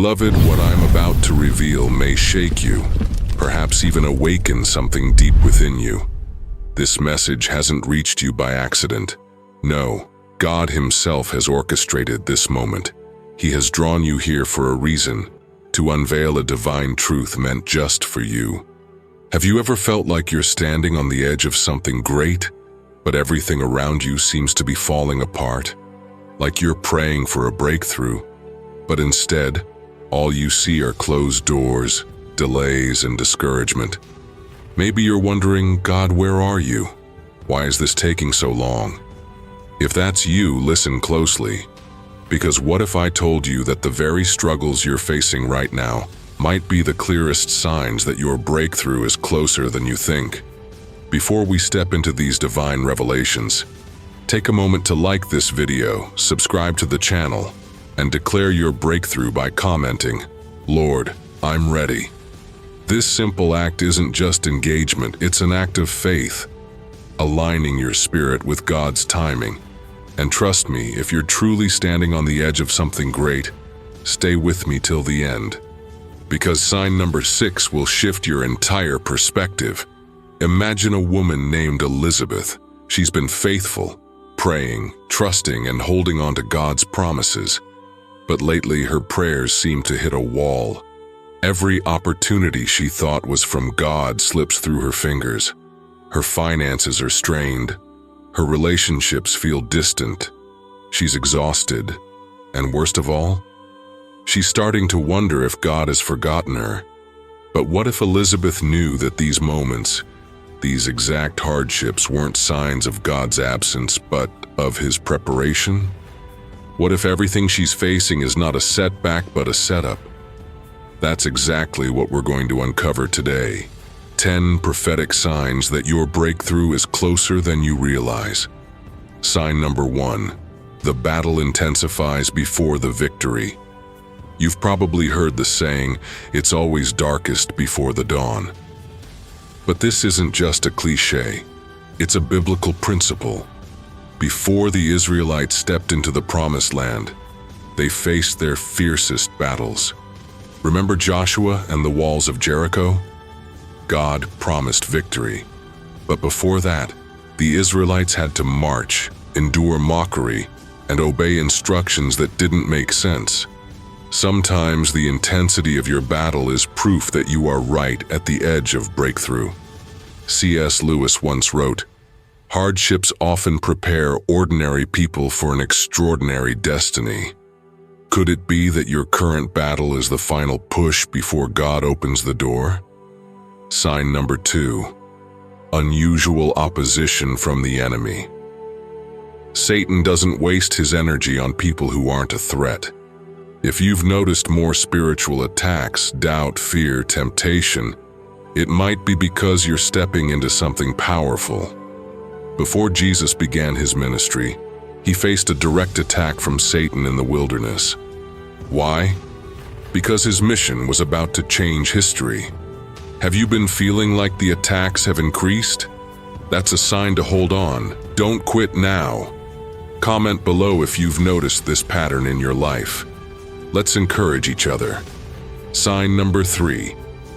Beloved, what I'm about to reveal may shake you, perhaps even awaken something deep within you. This message hasn't reached you by accident. No, God Himself has orchestrated this moment. He has drawn you here for a reason, to unveil a divine truth meant just for you. Have you ever felt like you're standing on the edge of something great, but everything around you seems to be falling apart? Like you're praying for a breakthrough, but instead, all you see are closed doors, delays, and discouragement. Maybe you're wondering, God, where are you? Why is this taking so long? If that's you, listen closely. Because what if I told you that the very struggles you're facing right now might be the clearest signs that your breakthrough is closer than you think? Before we step into these divine revelations, take a moment to like this video, subscribe to the channel, and declare your breakthrough by commenting, "Lord, I'm ready." This simple act isn't just engagement, it's an act of faith, aligning your spirit with God's timing. And trust me, if you're truly standing on the edge of something great, stay with me till the end. Because sign number 6 will shift your entire perspective. Imagine a woman named Elizabeth. She's been faithful, praying, trusting, and holding on to God's promises. But lately her prayers seem to hit a wall. Every opportunity she thought was from God slips through her fingers. Her finances are strained. Her relationships feel distant. She's exhausted. And worst of all, she's starting to wonder if God has forgotten her. But what if Elizabeth knew that these moments, these exact hardships, weren't signs of God's absence, but of His preparation? What if everything she's facing is not a setback, but a setup? That's exactly what we're going to uncover today. 10 prophetic signs that your breakthrough is closer than you realize. Sign number 1. The battle intensifies before the victory. You've probably heard the saying, "It's always darkest before the dawn." But this isn't just a cliche. It's a biblical principle. Before the Israelites stepped into the Promised Land, they faced their fiercest battles. Remember Joshua and the walls of Jericho? God promised victory. But before that, the Israelites had to march, endure mockery, and obey instructions that didn't make sense. Sometimes the intensity of your battle is proof that you are right at the edge of breakthrough. C.S. Lewis once wrote, "Hardships often prepare ordinary people for an extraordinary destiny." Could it be that your current battle is the final push before God opens the door? Sign number 2. Unusual opposition from the enemy. Satan doesn't waste his energy on people who aren't a threat. If you've noticed more spiritual attacks, doubt, fear, temptation, it might be because you're stepping into something powerful. Before Jesus began His ministry, He faced a direct attack from Satan in the wilderness. Why? Because His mission was about to change history. Have you been feeling like the attacks have increased? That's a sign to hold on. Don't quit now. Comment below if you've noticed this pattern in your life. Let's encourage each other. Sign number 3.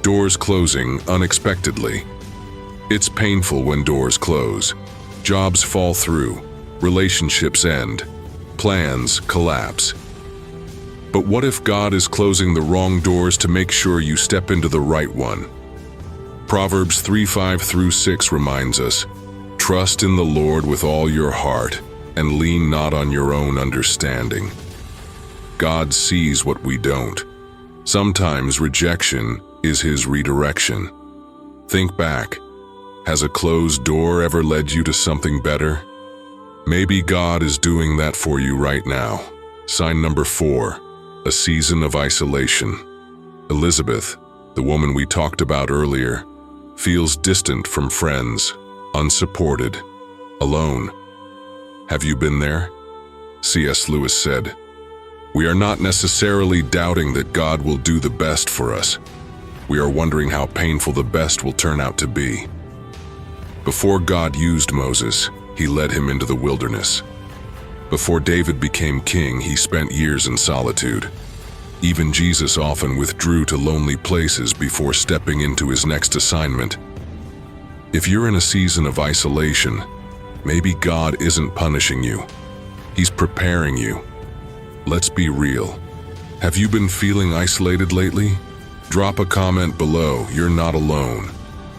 Doors closing unexpectedly. It's painful when doors close. Jobs fall through. Relationships end. Plans collapse. But what if God is closing the wrong doors to make sure you step into the right one? Proverbs 3:5-6 reminds us, "Trust in the Lord with all your heart, and lean not on your own understanding." God sees what we don't. Sometimes rejection is His redirection. Think back. Has a closed door ever led you to something better? Maybe God is doing that for you right now. Sign number 4. A season of isolation. Elizabeth, the woman we talked about earlier, feels distant from friends, unsupported, alone. Have you been there? C.S. Lewis said, "We are not necessarily doubting that God will do the best for us. We are wondering how painful the best will turn out to be." Before God used Moses, He led him into the wilderness. Before David became king, he spent years in solitude. Even Jesus often withdrew to lonely places before stepping into his next assignment. If you're in a season of isolation, maybe God isn't punishing you. He's preparing you. Let's be real. Have you been feeling isolated lately? Drop a comment below. You're not alone.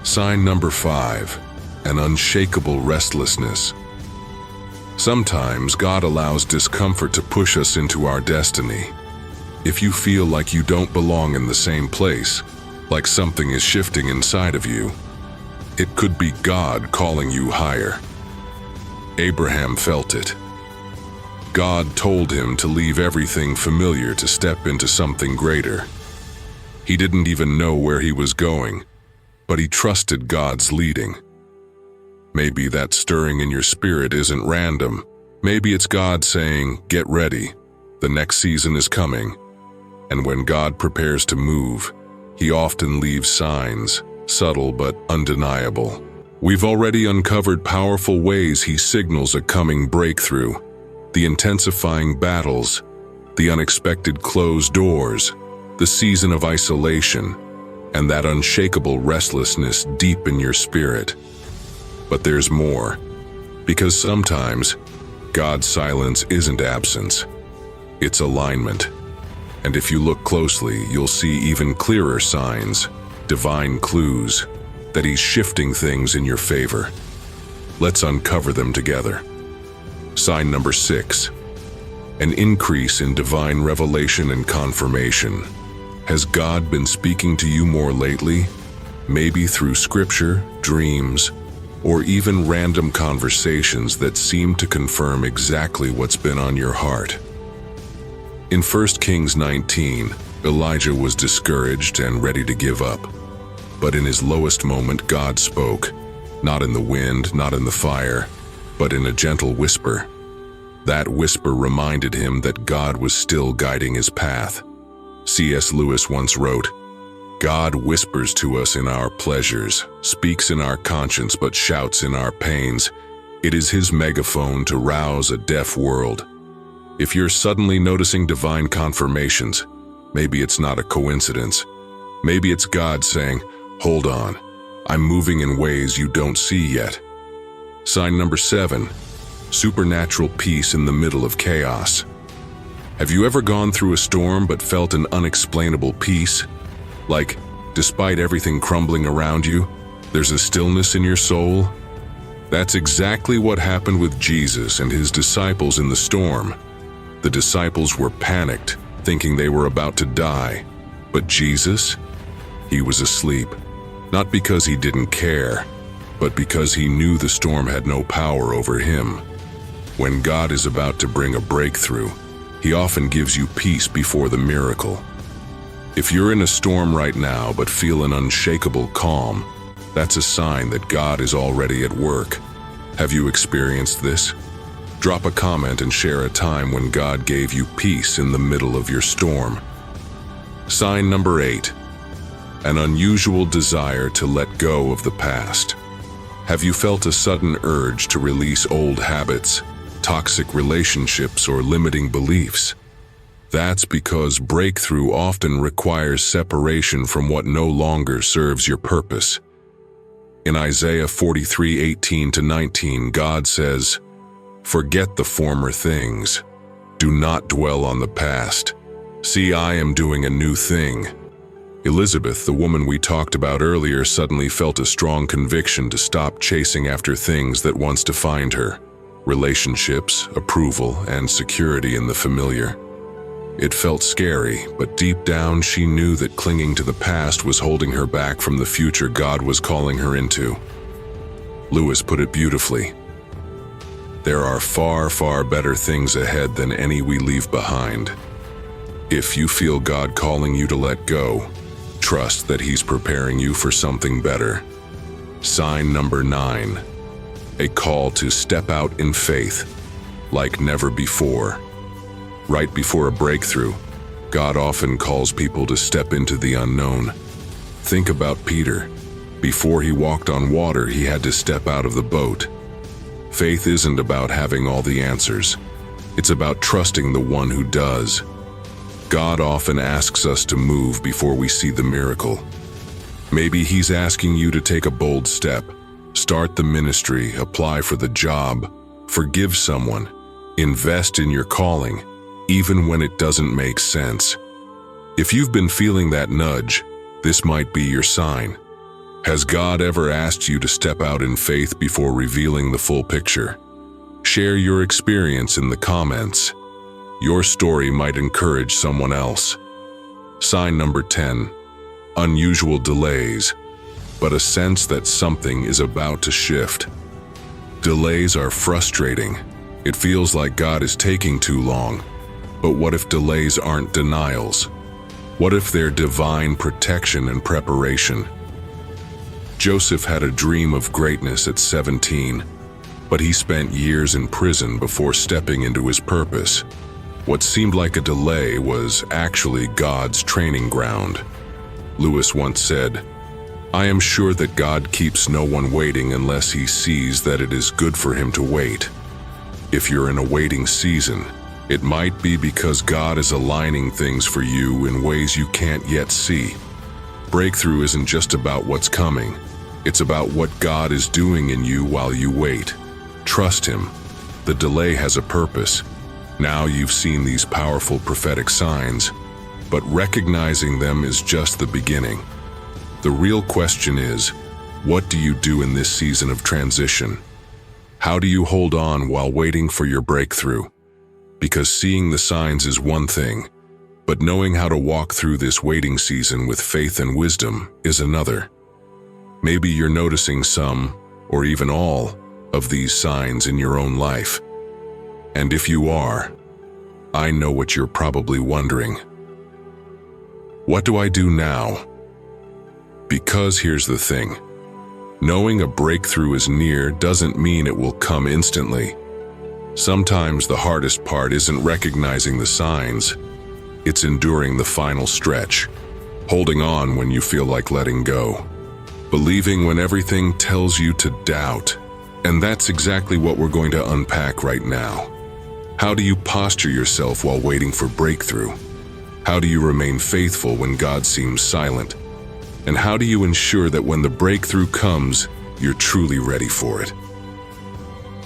Sign number 5, an unshakable restlessness. Sometimes God allows discomfort to push us into our destiny. If you feel like you don't belong in the same place, like something is shifting inside of you, it could be God calling you higher. Abraham felt it. God told him to leave everything familiar to step into something greater. He didn't even know where he was going, but he trusted God's leading. Maybe that stirring in your spirit isn't random. Maybe it's God saying, "Get ready. The next season is coming." And when God prepares to move, he often leaves signs, subtle but undeniable. We've already uncovered powerful ways he signals a coming breakthrough: the intensifying battles, the unexpected closed doors, the season of isolation, and that unshakable restlessness deep in your spirit. But there's more, because sometimes God's silence isn't absence, it's alignment. And if you look closely, you'll see even clearer signs, divine clues, that he's shifting things in your favor. Let's uncover them together. Sign number 6, an increase in divine revelation and confirmation. Has God been speaking to you more lately? Maybe through scripture, dreams, or even random conversations that seem to confirm exactly what's been on your heart. In 1 Kings 19, Elijah was discouraged and ready to give up. But in his lowest moment, God spoke, not in the wind, not in the fire, but in a gentle whisper. That whisper reminded him that God was still guiding his path. C.S. Lewis once wrote, "God whispers to us in our pleasures, speaks in our conscience but shouts in our pains. It is his megaphone to rouse a deaf world." If you're suddenly noticing divine confirmations, maybe it's not a coincidence. Maybe it's God saying, "Hold on, I'm moving in ways you don't see yet." Sign number 7, supernatural peace in the middle of chaos. Have you ever gone through a storm but felt an unexplainable peace? Like, despite everything crumbling around you, there's a stillness in your soul? That's exactly what happened with Jesus and his disciples in the storm. The disciples were panicked, thinking they were about to die. But Jesus? He was asleep. Not because he didn't care, but because he knew the storm had no power over him. When God is about to bring a breakthrough, he often gives you peace before the miracle. If you're in a storm right now but feel an unshakable calm, that's a sign that God is already at work. Have you experienced this? Drop a comment and share a time when God gave you peace in the middle of your storm. Sign number 8, an unusual desire to let go of the past. Have you felt a sudden urge to release old habits, toxic relationships, or limiting beliefs? That's because breakthrough often requires separation from what no longer serves your purpose. In Isaiah 43:18-19, God says, "Forget the former things. Do not dwell on the past. See, I am doing a new thing." Elizabeth, the woman we talked about earlier, suddenly felt a strong conviction to stop chasing after things that once defined her: relationships, approval, and security in the familiar. It felt scary, but deep down she knew that clinging to the past was holding her back from the future God was calling her into. Lewis put it beautifully. There are far, far better things ahead than any we leave behind. If you feel God calling you to let go, trust that He's preparing you for something better. Sign number 9, a call to step out in faith, like never before. Right before a breakthrough, God often calls people to step into the unknown. Think about Peter. Before he walked on water, he had to step out of the boat. Faith isn't about having all the answers. It's about trusting the one who does. God often asks us to move before we see the miracle. Maybe He's asking you to take a bold step, start the ministry, apply for the job, forgive someone, invest in your calling, even when it doesn't make sense. If you've been feeling that nudge, this might be your sign. Has God ever asked you to step out in faith before revealing the full picture? Share your experience in the comments. Your story might encourage someone else. Sign number 10. Unusual delays, but a sense that something is about to shift. Delays are frustrating. It feels like God is taking too long. But what if delays aren't denials? What if they're divine protection and preparation? Joseph had a dream of greatness at 17, but he spent years in prison before stepping into his purpose. What seemed like a delay was actually God's training ground. Lewis once said, "I am sure that God keeps no one waiting unless He sees that it is good for him to wait." If you're in a waiting season, it might be because God is aligning things for you in ways you can't yet see. Breakthrough isn't just about what's coming. It's about what God is doing in you while you wait. Trust Him. The delay has a purpose. Now you've seen these powerful prophetic signs, but recognizing them is just the beginning. The real question is, what do you do in this season of transition? How do you hold on while waiting for your breakthrough? Because seeing the signs is one thing, but knowing how to walk through this waiting season with faith and wisdom is another. Maybe you're noticing some, or even all, of these signs in your own life. And if you are, I know what you're probably wondering. What do I do now? Because here's the thing. Knowing a breakthrough is near doesn't mean it will come instantly. Sometimes the hardest part isn't recognizing the signs. It's enduring the final stretch. Holding on when you feel like letting go. Believing when everything tells you to doubt. And that's exactly what we're going to unpack right now. How do you posture yourself while waiting for breakthrough? How do you remain faithful when God seems silent? And how do you ensure that when the breakthrough comes, you're truly ready for it?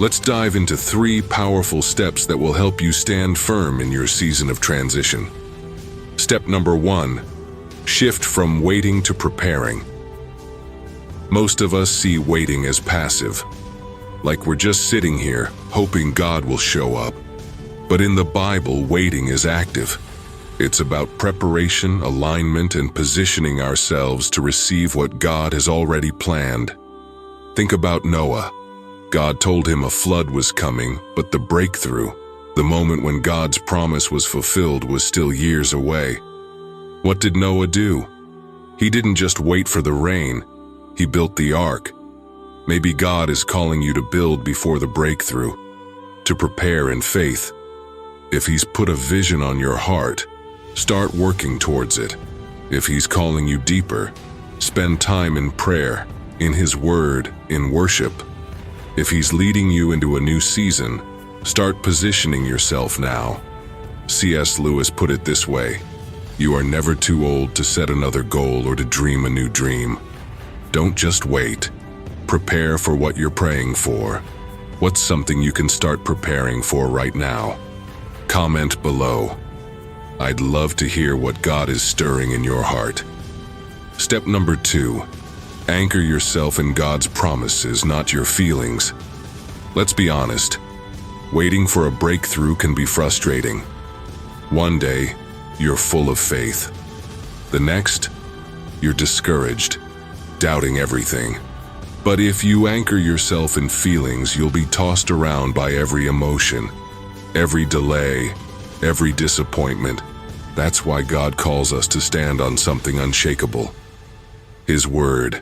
Let's dive into 3 powerful steps that will help you stand firm in your season of transition. Step number 1, shift from waiting to preparing. Most of us see waiting as passive, like we're just sitting here, hoping God will show up. But in the Bible, waiting is active. It's about preparation, alignment, and positioning ourselves to receive what God has already planned. Think about Noah. God told him a flood was coming, but the breakthrough, the moment when God's promise was fulfilled, was still years away. What did Noah do? He didn't just wait for the rain. He built the ark. Maybe God is calling you to build before the breakthrough, to prepare in faith. If He's put a vision on your heart, start working towards it. If He's calling you deeper, spend time in prayer, in His Word, in worship. If He's leading you into a new season, start positioning yourself now. C.S. Lewis put it this way: "You are never too old to set another goal or to dream a new dream." Don't just wait. Prepare for what you're praying for. What's something you can start preparing for right now? Comment below. I'd love to hear what God is stirring in your heart. Step number 2, anchor yourself in God's promises, not your feelings. Let's be honest. Waiting for a breakthrough can be frustrating. One day, you're full of faith. The next, you're discouraged, doubting everything. But if you anchor yourself in feelings, you'll be tossed around by every emotion, every delay, every disappointment. That's why God calls us to stand on something unshakable: His Word.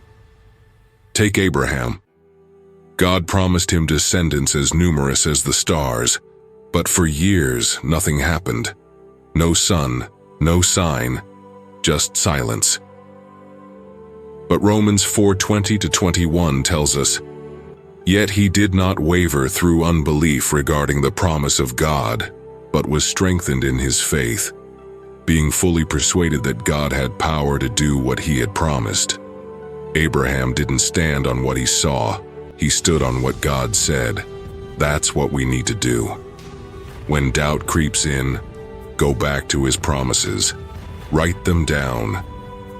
Take Abraham. God promised him descendants as numerous as the stars, but for years nothing happened. No son, no sign, just silence. But Romans 4:20-21 tells us, "Yet he did not waver through unbelief regarding the promise of God, but was strengthened in his faith, being fully persuaded that God had power to do what he had promised. Abraham didn't stand on what he saw, he stood on what God said. That's what we need to do. When doubt creeps in, go back to his promises. Write them down.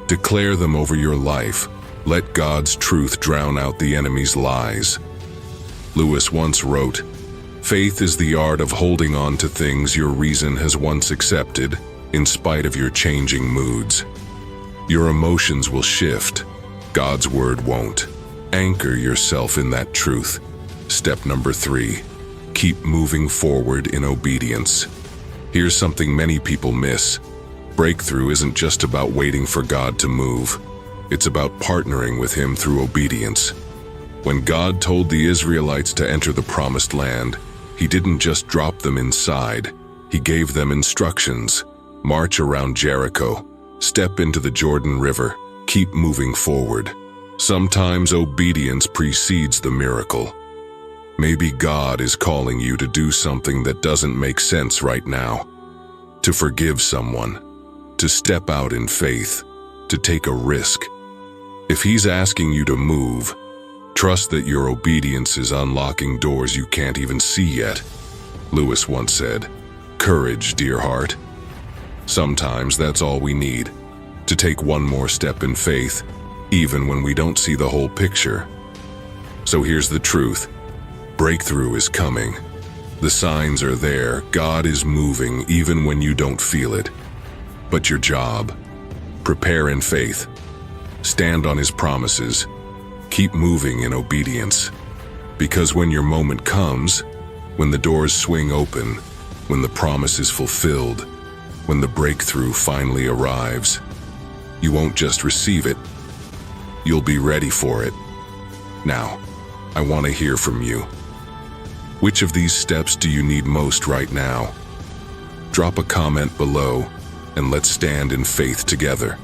Declare them over your life. Let God's truth drown out the enemy's lies. Lewis once wrote, "Faith is the art of holding on to things your reason has once accepted, in spite of your changing moods." Your emotions will shift. God's word won't. Anchor yourself in that truth. Step number 3, keep moving forward in obedience. Here's something many people miss. Breakthrough isn't just about waiting for God to move. It's about partnering with him through obedience. When God told the Israelites to enter the promised land, he didn't just drop them inside. He gave them instructions. March around Jericho. Step into the Jordan River. Keep moving forward. Sometimes obedience precedes the miracle. Maybe God is calling you to do something that doesn't make sense right now. To forgive someone. To step out in faith. To take a risk. If he's asking you to move, trust that your obedience is unlocking doors you can't even see yet. Lewis once said, "Courage, dear heart." Sometimes that's all we need, to take one more step in faith, even when we don't see the whole picture. So here's the truth. Breakthrough is coming. The signs are there. God is moving even when you don't feel it. But your job, prepare in faith. Stand on his promises. Keep moving in obedience. Because when your moment comes, when the doors swing open, when the promise is fulfilled, when the breakthrough finally arrives, you won't just receive it, you'll be ready for it. Now, I want to hear from you. Which of these steps do you need most right now? Drop a comment below, and let's stand in faith together.